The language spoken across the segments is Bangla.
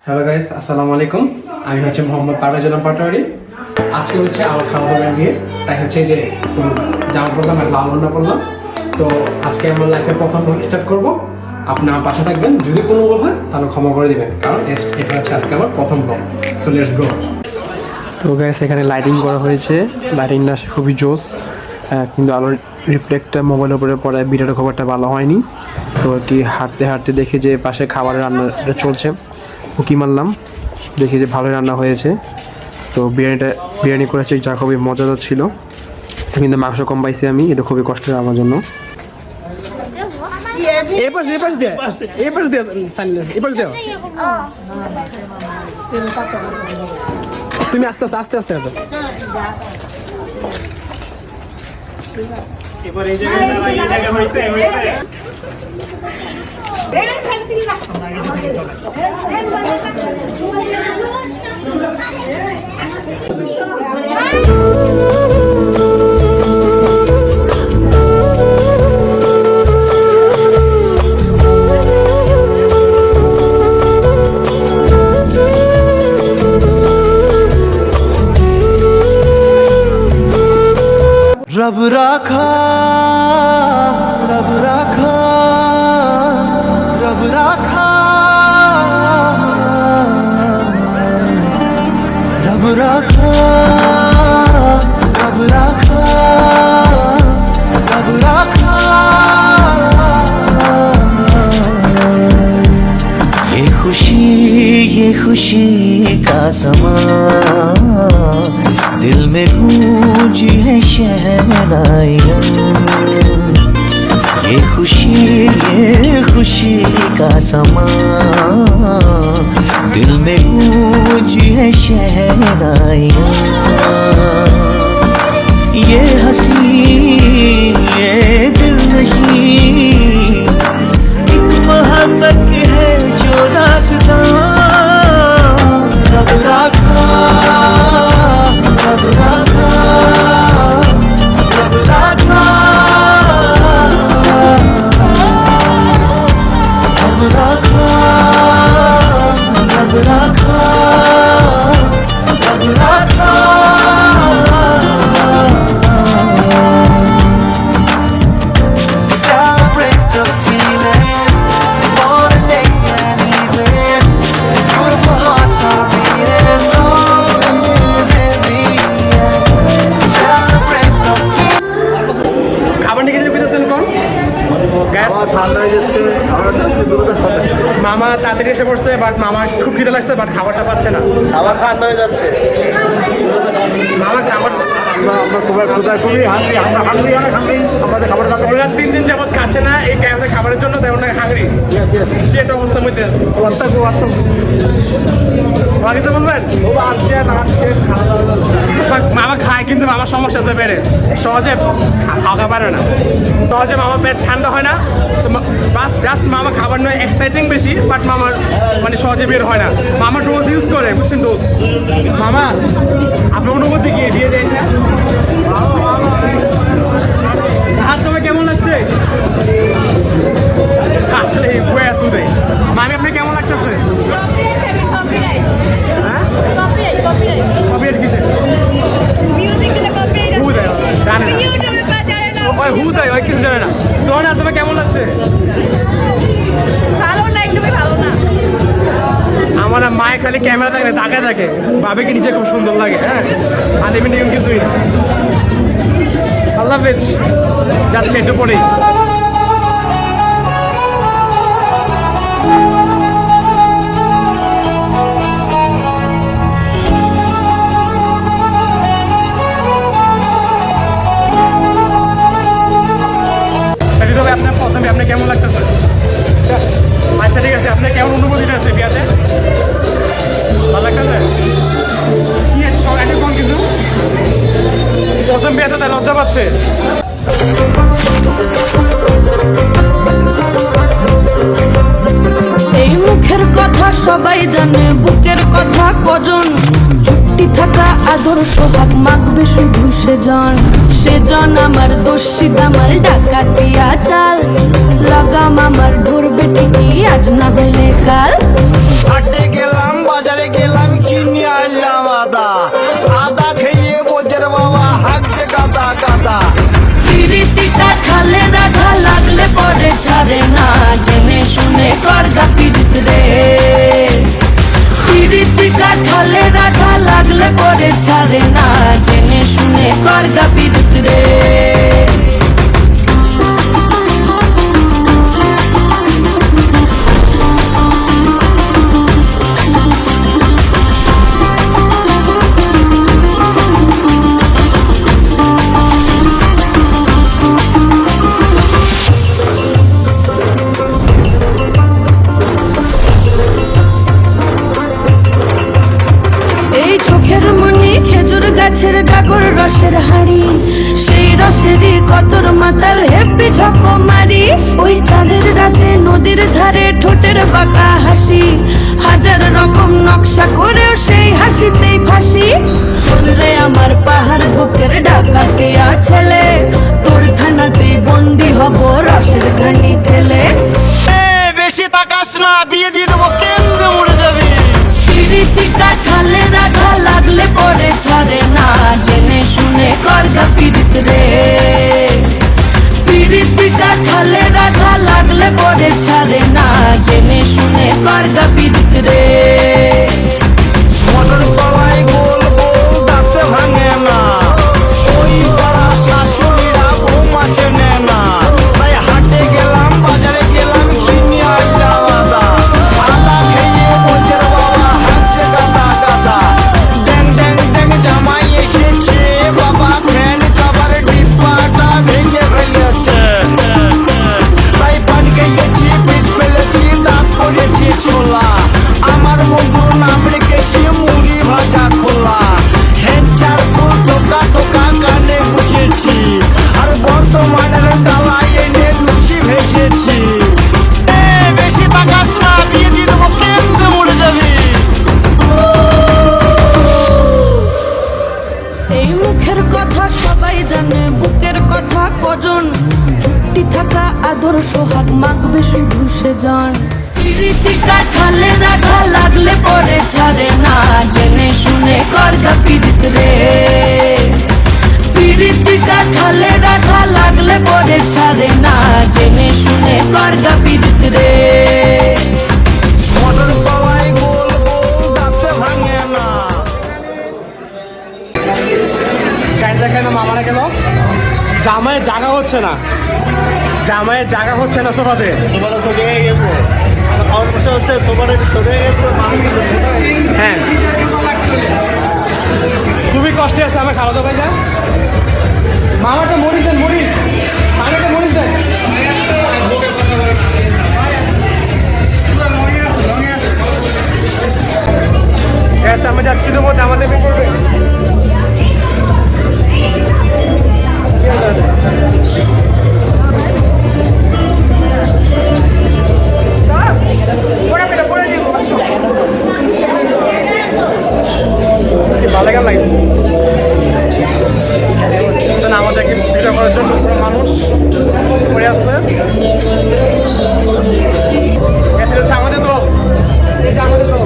হ্যালো গাইস, আসসালামু আলাইকুম। আমি হচ্ছে মোহাম্মদ পারভেজ আলম পাটোয়ারি। আজকে হচ্ছে আমার খালাতো বিয়ে, তাই হচ্ছে যে জামা পড়লাম আর লাল ওড়না পড়লাম। তো আজকে আমার লাইফের প্রথম স্টার্ট করব। আপনি আমার পাশে থাকবেন, যদি কোনো ভুল হয় তাহলে ক্ষমা করে দিবেন, কারণ এটা হচ্ছে আজকে আমার প্রথম ব্লগ। So let's go. তো গাইস, এখানে লাইটিং করা হয়েছে, লাইটিংটা খুবই জোস, কিন্তু আলোর রিফ্লেক্টটা মোবাইলের উপরে পড়ায় ভিডিওটা খুব একটা ভালো হয়নি। তো আর কি হাঁটতে হাঁটতে দেখি যে পাশে খাবারের রান্নাটা চলছে, উকি মারলাম, দেখি যে ভালোই রান্না হয়েছে। তো বিরিয়ানি করেছে, যা খুবই মজাদার ছিল, কিন্তু মাংস কম পাইছি আমি, এটা খুবই কষ্টের আমার জন্য। তুমি আস্তে আস্তে আস্তে আস্তে আস্তে এবার এই জায়গায় হয়েছে रब राखा रब राखा रब राखा रब राखा रब राखा रब राखा ये खुशी का समा दिल में गूंजी है शहनाइयाँ। ये खुशी का समा दिल में गूंजी है शहनाइयाँ। ये हंसी ये दिल नशीं एक मोहब्बत है जो दास्तां। रब राखा रब राखा रब राखा रब राखा रब राखा रब राखा। Celebrate the feeling, morning and evening, beautiful hearts are beating, love is in the air. Celebrate the feeling. খাবার নিয়ে কিছু পেতেছেন কোন গ্যাস ঠান্ডা হয়ে যাচ্ছে, আমরা চাচ্ছি দ্রুত মামা তাড়াতাড়ি এসে পড়ছে, বাট মামা খুব খিদে লাগছে, বাট খাবারটা পাচ্ছে না। আবার ঠান্ডা হয়ে যাচ্ছে। মামা খাবার আমরা খুবই হাঙ্গি, আমরা হাঙ্গি অনেক হাঙ্গি, আমাদের খাবার দাদা ওরা 3 দিন যাবত খাচ্ছে না এই গ্যাসের খাবারের জন্য, তাই ওনাকে হাঙ্গরি কি একটা অবস্থার মধ্যে আছে। মামা কিছু বলবেন? মামা খায়, কিন্তু মামার সমস্যা আছে পেটে, সহজে খাওয়া পারে না, সহজে মামা পেট ঠান্ডা হয় না। তো বাস জাস্ট মামা খাবার নয় এক্সাইটিং বেশি, বাট মামার মানে সহজে বের হয় না। মামা ডোজ ইউজ করে, বুঝছেন ডোজ। মামা আপনার অনুভূতি কি বিয়ে দিয়েছে? হাত তোমার কেমন লাগছে? আসলে বয়ে আসু দেয়। মামি আপনি কেমন লাগতেছে? হ্যাঁ কপিরাইট কিসে? হু দেয় জানে না, ওই হু দেয় ওই কিছু জানে না। সোনা তোমার কেমন লাগছে? আমার মায়ের খালি ক্যামেরা থাকে তাকায় থাকে, বাবাকে নিচে খুব সুন্দর লাগে। হ্যাঁ, আর এমনি কিছুই না। আল্লাহ হাফেজ, যাচ্ছে একটু পরেই। আপনার প্রথমে আপনি কেমন লাগতেছে? আচ্ছা ঠিক আছে, আপনার কেমন অনুভূতিটা আছে বিয়াতে? ভালো লাগতেছে? কি একটা কোন কিছু প্রথম বিয়াতে তাই লজ্জা পাচ্ছে? এই মুখের কথা সবাই জানে, বুকের কথা কজন, চুপটি থাকা আদর্শ হাত মাখবে শুধু সেজন আমার দোষিত আমার ডাকাতিয়া চাল, লাগাম আমার ধরবে ঠিকই আজ না হলে কাল। হাঁটতে গেলাম গাদা পিরিতিটা ঠালে রাধা লাগলে পরে ছাড়ে না জেনে শুনে করগা পিরিত রে পিরিতিটা ঠালে রাধা লাগলে পরে ছাড়ে না জেনে শুনে করগা পিরিত রে এই চোখের মনি খেজুর গাছের ডাগর রসের হাড়ি সেই রসেরই কতর মাতাল হেপি ঝকো মারি ওই চাঁদের রাতে নদীর ধারে ঠোঁটের বাঁকা হাসি হাজার রকম নকশা করেও সেই হাসিতেই ফাঁসি শুনলে আমার পাহাড় বুকের ডাকাতিয়া ছেলে তোর থানাতেই বন্দি হব রসের ঘানি ঠেলে বেশি তাকাস না বিয়ে দিয়ে দেবো কেন্দ্রে মরে যাবি পিরিতিটা ঠালে রাধা লাগলে পরে ছাড়ে না জেনে শুনে করগা পিরিত রে পিরিতিটা ঠালে রাধা লাগলে পরে ছাড়ে না জেনে শুনে করগা পিরিত রে মটর কলাই গোল গোল দাঁতে ভাঙে না ওই পাড়া শাশুড়িরা ঘুমাচ্ছে না তাই হাটে গেলাম বাজারে গেলাম কিনি আইলাম আদা আদা খেয়ে বলছেন বাবা হাঁটছে গাদা গাদা ড্যাং ড্যাং ড্যাং জামাই এসেছে বাবা ফ্যান কাবার ডিব্বাটা ভেঙে ফেলেছে তাই পান খেয়েছি পিঠ ফেলেছি দাঁত পড়েছি ছোলা আমার বন্ধুর নাম রেখেছি মুড়ি ভাজা খোলা হেঁচার ফুল টোকা টোকা কানে গুছেছি আর বর্তমানের ডালাই এনে লুচি ভেজেছি বেশি তাকাস না বিয়ে দিয়ে দেবো কেন্দ্রে মরে যাবি এই মুখের কথা সবাই জানে বুকের কথা কজন চুক্তি থাকা আদর সোহাগ মাগবে শুধু সে জান পিরিতিটা ঠালে রাধা লাগলে পরে ছাড়ে না জেনে শুনে করগা পিরিত রে পিরিতিটা ঠালে রাধা লাগলে পরে ছাড়ে না জেনে শুনে করগা পিরিত রে মটর কলাই গোল গোল দাঁতে ভাঙে না গাড়ি দেখেন মামারা গেল জামাইয়ের জায়গা হচ্ছে না জামাইয়ের জায়গা হচ্ছে না সোফাতে হ্যাঁ খুবই কষ্টে আছে আমার খাওয়া দাওয়া মামাটা মরিচ দেন মরিচ মামাটা মরিচ দেন আমি যাচ্ছি তো জামা দেবে করবে ভালো কেমন লাগছে আমাদেরকে ভিডিও করার জন্য পুরো মানুষ পড়ে আসছে হচ্ছে আমাদের দল এটা আমাদের দল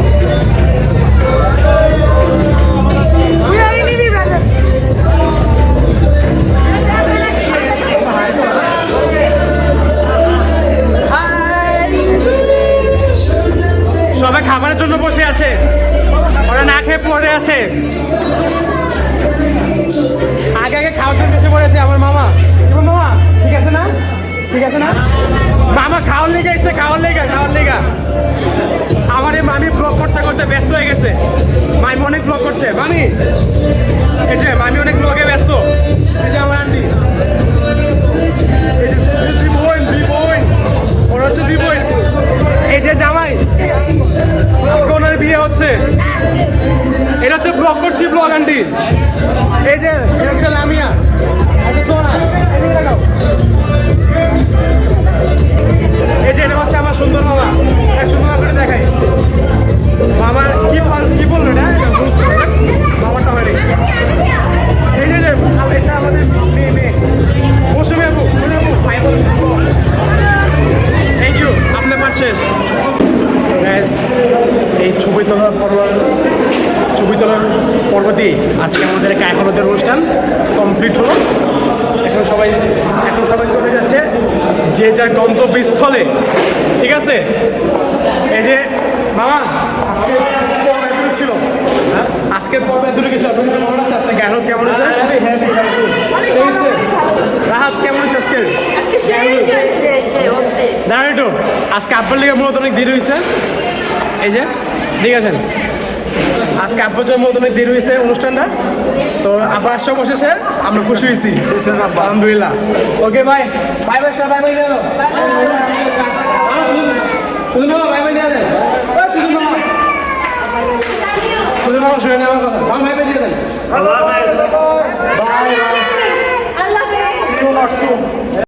সবাই খাবারের জন্য বসে আছে ওরা না খেয়ে পড়ে আছে আগে আগে খাওয়ার জন্য বসে পড়েছে আমার মামা মামা ঠিক আছে না ঠিক আছে না মামা খাওয়ার লেগে এসছে খাওয়ার লেগা আমার এই মামি ব্লগ করতে করতে ব্যস্ত হয়ে গেছে মামি অনেক ব্লগ করছে মামি এই যে মামি অনেক ব্লগে ব্যস্ত এই যে আমার আন্টি এই যে দুই বোন ওরা হচ্ছে দুই বোন এই যে জামাই আজকে ওনার বিয়ে হচ্ছে এটা হচ্ছে ব্লগ করছি ব্লগ আন্টি এই যে এটা হচ্ছে লামিয়া আচ্ছা সোনা এই যে এটা হচ্ছে আমার সুন্দর মামা সুন্দর করে দেখাই মামার কি বললো না মামারটা হয়নি এই যে এটা আমাদের মেয়ে মৌসুমি আপু ভাই বল থ্যাংক ইউ আপনার পারচেস এই ছবি তোলার পর্ব দিয়ে আজকে আমাদের একটা 11 অনুষ্ঠান কমপ্লিট হলো সবাই এখন সবাই চলে যাচ্ছে যে যার গন্তব্যস্থলে, ঠিক আছে? এই যে মামা আজকে পর্ব এত ছিল, আজকের পর্ব এত কিছু আপনার কাছে মনে আছে? আজকে গায়ক কেমন আছে? রাহাত কেমন আছে আজকে? দাঁড়ান একটু, আজকে আব্বার লিগে মূলত অনেক দেরি হয়েছে। এই যে ঠিক আছে, আজকে আব্বার জন্য মূলত অনেক দেরি হয়েছে অনুষ্ঠানটা, তো আবার আসছে অবশেষে আমরা খুশি হয়েছি আলহামদুলিল্লাহ। ওকে বাই বাই বাই সবাই, বাই বাই দিয়ে দাও। শুধু মামা বাই বাই দিয়ে দেন, শুধু মামা, শুধু মামা শুনে নেওয়ার কথা, মামা বাই বাই দিয়ে দেন। আল্লাহ হাফেজ। Bye bye, Allah see you not soon.